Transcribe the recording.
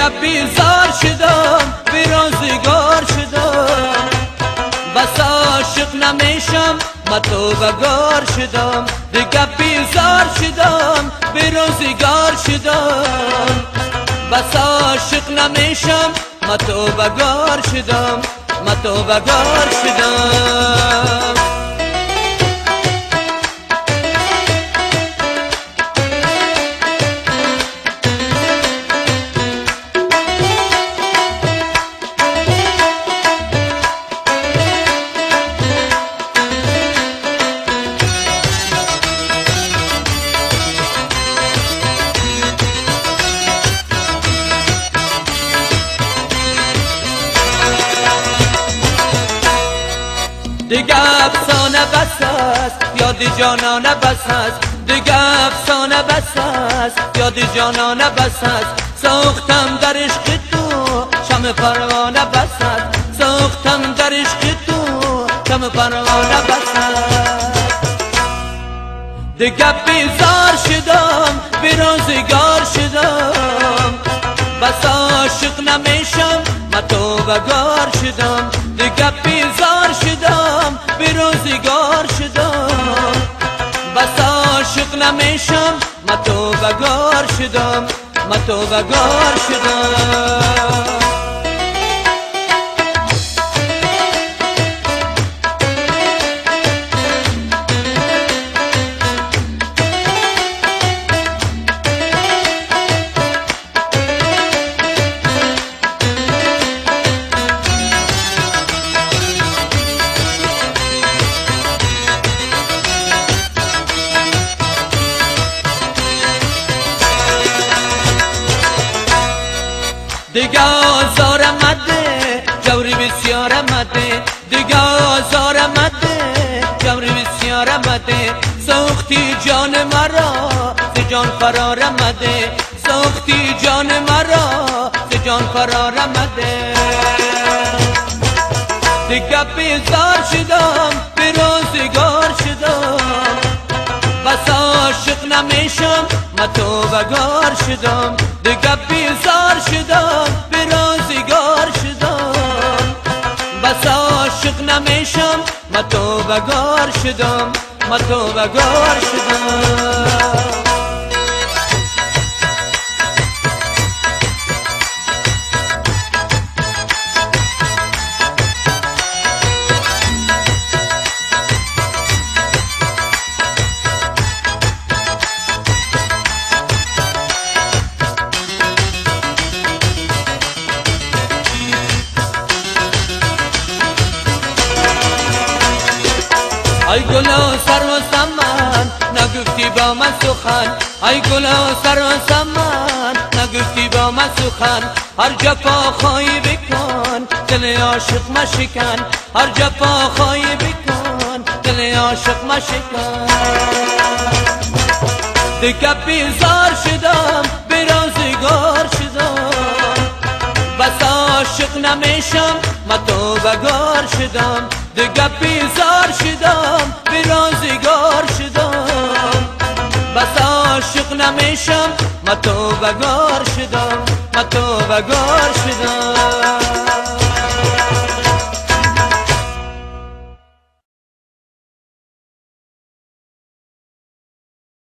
دیگه بیزار شدم بیروزگار شدم بس عاشق نمیشم من توبه‌گار شدم دیگه بیزار شدم بیروزگار شدم بس عاشق نمیشم من توبه‌گار شدم من توبه‌گار شدم دیگه افسانه بس است یاد جانانه بس است دیگه افسانه بس است یاد جانانه بس است سوختم در عشق تو شمع پروانه بس است سوختم در عشق تو شمع پروانه بس است دیگه بیزار شدم بیروزگار شدم بس عاشق نمیشم من توبه‌گار شدم دیگه بیزار شدم بیروزگار شدم بس عاشق نمیشم من توبه‌گار شدم من توبه‌گار شدم دیگه آزار مده جوری بسیار مده دیگه آزار مده جوری بسیار مده سوختی جان مرا ز جان فرار مده سوختی جان مرا ز جان فرار مده دیگه بیزار شدم بیروزگار شدم بس عاشق نمیشم من توبه‌گار شدم دیگه بیزار شدم بیروزگار شدم بس عاشق نمیشم من توبه‌گار شدم من توبه‌گار شدم ای گلا سر و سمن نگفتی با من سخن ای گلا سر و سمن نگفتی با من سخن هر جفا خواهی بکن دل عاشق مشکن هر جفا خواهی بکن دل عاشق مشکن دیگه بیزار شدم بیروزگار شدم بس عاشق نمیشم من توبه‌گار شدم دیگه بیزار شدم بیروزگار شدم بس عاشق نمیشم من توبه‌گار شدم من توبه‌گار شدم